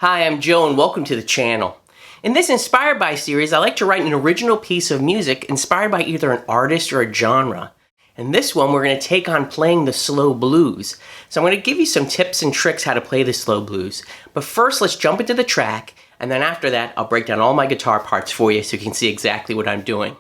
Hi, I'm Joe and welcome to the channel. In this Inspired By series, I like to write an original piece of music inspired by either an artist or a genre. In this one, we're going to take on playing the slow blues. So I'm going to give you some tips and tricks how to play the slow blues. But first, let's jump into the track, and then after that, I'll break down all my guitar parts for you so you can see exactly what I'm doing.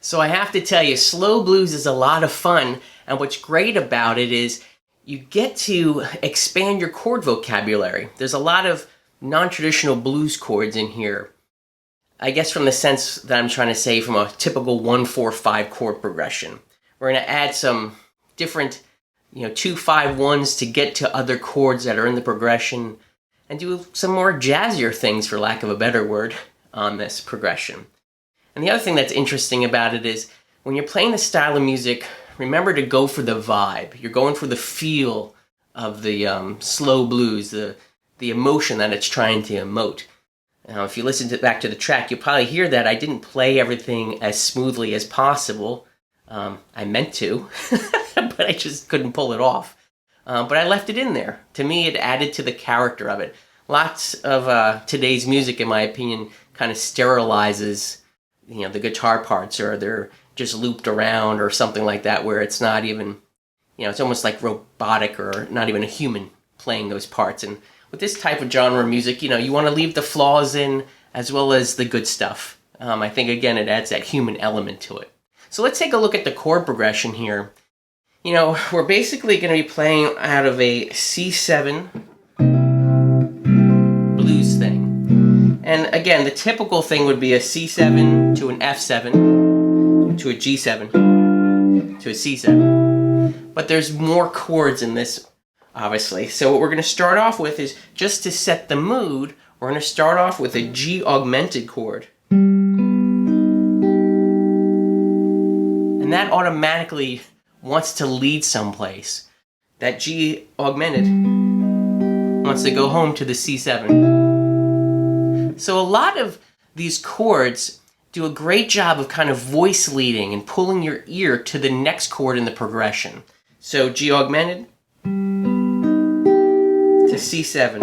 So I have to tell you, slow blues is a lot of fun, and what's great about it is you get to expand your chord vocabulary. There's a lot of non-traditional blues chords in here. I guess from the sense that I'm trying to say from a typical 1-4-5 chord progression. We're going to add some different 2-5-1s to get to other chords that are in the progression and do some more jazzier things, for lack of a better word, on this progression. And the other thing that's interesting about it is when you're playing this style of music, remember to go for the vibe. You're going for the feel of the slow blues, the emotion that it's trying to emote. Now, if you listen back to the track, you'll probably hear that I didn't play everything as smoothly as possible. I meant to, but I just couldn't pull it off. But I left it in there. To me, it added to the character of it. Lots of today's music, in my opinion, kind of sterilizes the guitar parts, or they're just looped around or something like that, where it's not even, it's almost like robotic or not even a human playing those parts. And with this type of genre of music, you want to leave the flaws in as well as the good stuff. I think, again, it adds that human element to it. So let's take a look at the chord progression here. We're basically going to be playing out of a C7 blues thing. And again, the typical thing would be a C7 to an F7 to a G7 to a C7. But there's more chords in this, obviously. So what we're going to start off with is, just to set the mood, we're going to start off with a G augmented chord. And that automatically wants to lead someplace. That G augmented wants to go home to the C7. So a lot of these chords do a great job of kind of voice leading and pulling your ear to the next chord in the progression. So G augmented to C7.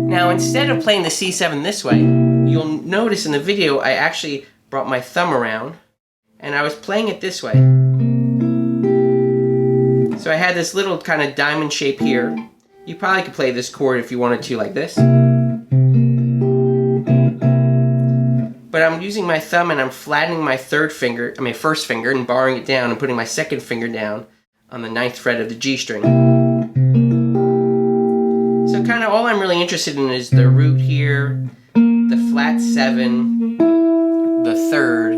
Now, instead of playing the C7 this way, you'll notice in the video I actually brought my thumb around and I was playing it this way. So I had this little kind of diamond shape here. You probably could play this chord if you wanted to, like this. But I'm using my thumb and I'm flattening my first finger and barring it down and putting my second finger down on the 9th fret of the G string. So kind of all I'm really interested in is the root here, the flat 7, the 3rd,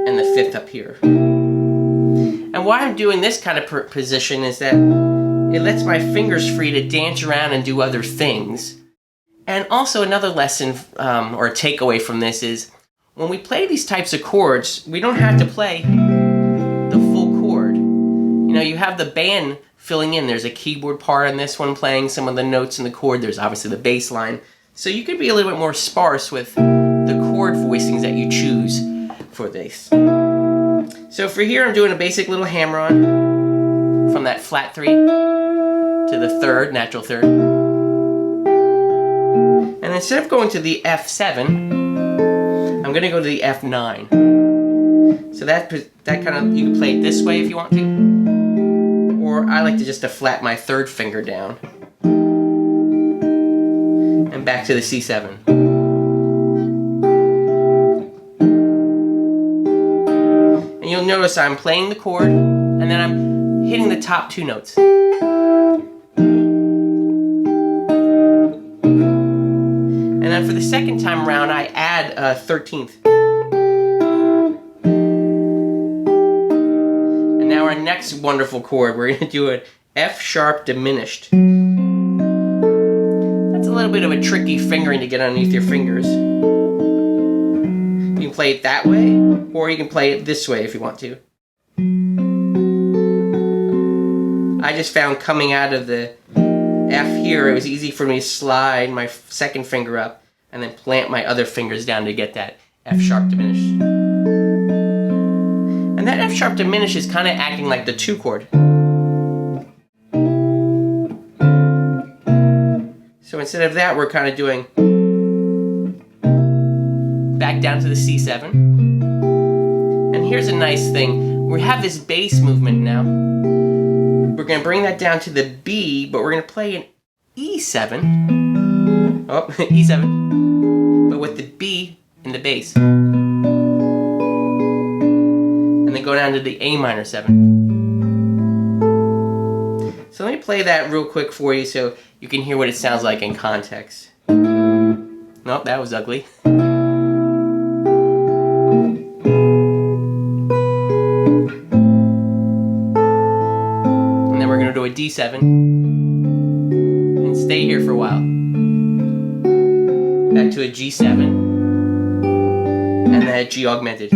and the 5th up here. And why I'm doing this kind of position is that it lets my fingers free to dance around and do other things. And also another lesson or a takeaway from this is, when we play these types of chords, we don't have to play the full chord. You have the band filling in. There's a keyboard part on this one playing some of the notes in the chord. There's obviously the bass line. So you could be a little bit more sparse with the chord voicings that you choose for this. So for here, I'm doing a basic little hammer-on from that flat 3 to the third, natural third. And instead of going to the F7, I'm going to go to the F9. So that kind of, you can play it this way if you want to. Or I like to just flat my third finger down. And back to the C7. And you'll notice I'm playing the chord, and then I'm hitting the top 2 notes. And then for the second time around, I add a 13th. And now our next wonderful chord, we're going to do an F sharp diminished. That's a little bit of a tricky fingering to get underneath your fingers. You can play it that way, or you can play it this way if you want to. I just found coming out of the F here, it was easy for me to slide my second finger up and then plant my other fingers down to get that F sharp diminished. And that F sharp diminished is kind of acting like the 2 chord. So instead of that, we're kind of doing back down to the C7. And here's a nice thing. We have this bass movement now. We're going to bring that down to the B, but we're going to play an E7. Oh, E7. But with the B in the bass. And then go down to the A minor 7. So let me play that real quick for you so you can hear what it sounds like in context. Nope, that was ugly. And then we're going to do a D7 and stay here for a while. Back to a G7 and then a G augmented.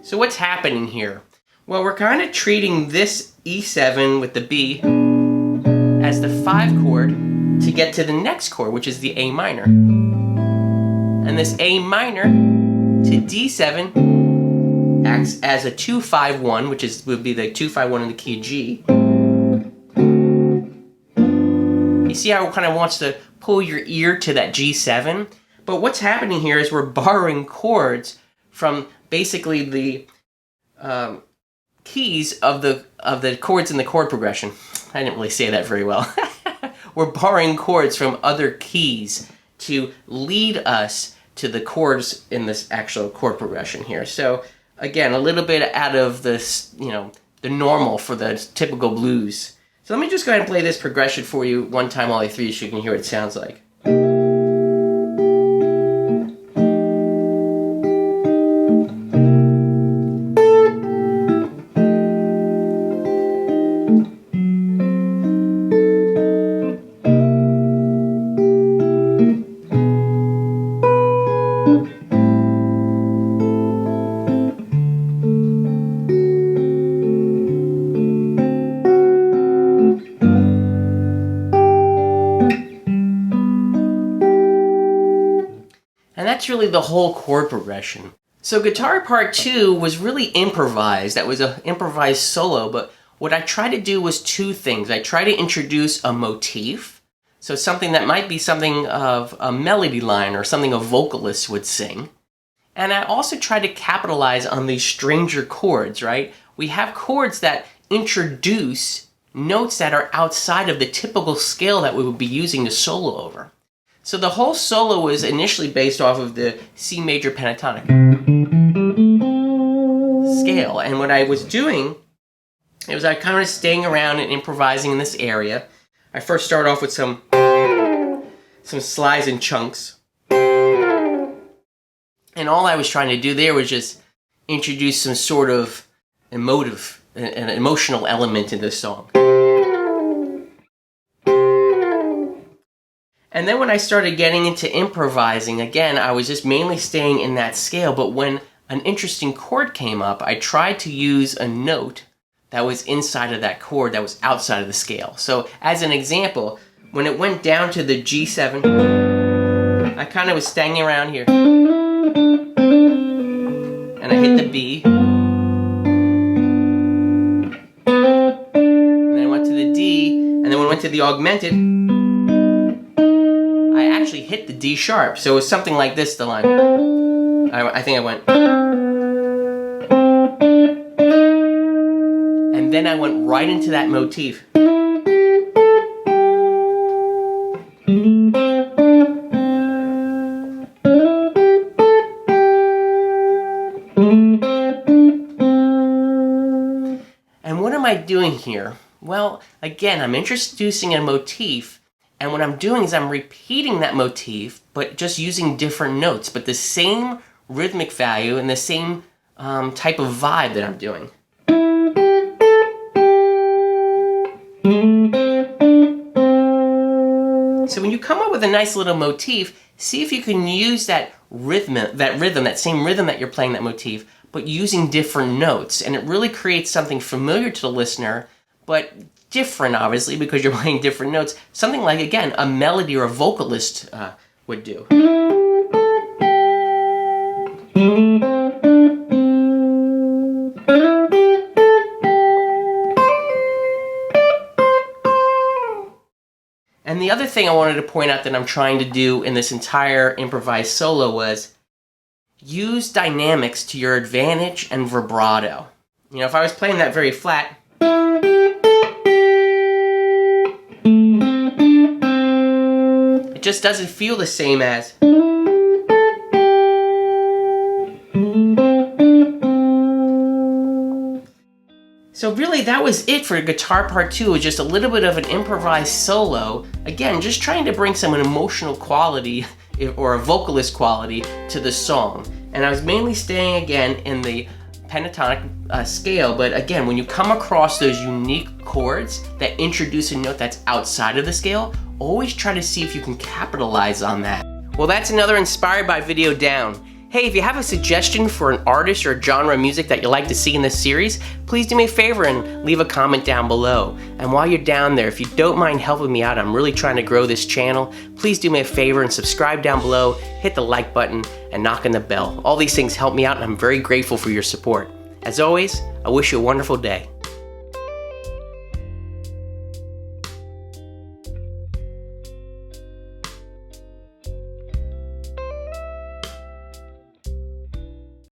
So what's happening here? Well, we're kind of treating this E7 with the B as the 5 chord to get to the next chord, which is the A minor. And this A minor to D7 acts as a 2-5-1, which would be the 2-5-1 in the key of G. You see how it kind of wants to pull your ear to that G7? But what's happening here is we're borrowing chords from basically the keys of the chords in the chord progression. I didn't really say that very well. We're borrowing chords from other keys to lead us to the chords in this actual chord progression here. So again, a little bit out of this, the normal for the typical blues. So let me just go ahead and play this progression for you one time all the way through so you can hear what it sounds like. And that's really the whole chord progression. So guitar part 2 was really improvised. That was an improvised solo, but what I tried to do was 2 things. I tried to introduce a motif, so something that might be something of a melody line or something a vocalist would sing. And I also tried to capitalize on these stranger chords, right? We have chords that introduce notes that are outside of the typical scale that we would be using to solo over. So the whole solo was initially based off of the C major pentatonic scale. And what I was doing, it was I kind of staying around and improvising in this area. I first started off with some slides and chunks. And all I was trying to do there was just introduce some sort of an emotional element in the song. And then when I started getting into improvising, again, I was just mainly staying in that scale, but when an interesting chord came up, I tried to use a note that was inside of that chord that was outside of the scale. So as an example, when it went down to the G7, I kind of was staying around here. And I hit the B. And then I went to the D, and then when I went to the augmented, I actually hit the D sharp. So it was something like this, the line. I think I went. And then I went right into that motif. And what am I doing here? Well, again, I'm introducing a motif, and what I'm doing is I'm repeating that motif, but just using different notes, but the same rhythmic value and the same type of vibe that I'm doing. So when you come up with a nice little motif, see if you can use that rhythm, that same rhythm that you're playing that motif, but using different notes. And it really creates something familiar to the listener, but different, obviously, because you're playing different notes. Something like, again, a melody or a vocalist would do. And the other thing I wanted to point out that I'm trying to do in this entire improvised solo was use dynamics to your advantage and vibrato. You know, if I was playing that very flat, it just doesn't feel the same as. So really that was it for guitar part 2. It was just a little bit of an improvised solo. Again, just trying to bring some emotional quality or a vocalist quality to the song. And I was mainly staying again in the pentatonic scale, but again, when you come across those unique chords that introduce a note that's outside of the scale, always try to see if you can capitalize on that. Well, that's another Inspired by video down. Hey, if you have a suggestion for an artist or genre of music that you'd like to see in this series, please do me a favor and leave a comment down below. And while you're down there, if you don't mind helping me out, I'm really trying to grow this channel, please do me a favor and subscribe down below, hit the like button, and knock on the bell. All these things help me out, and I'm very grateful for your support. As always, I wish you a wonderful day.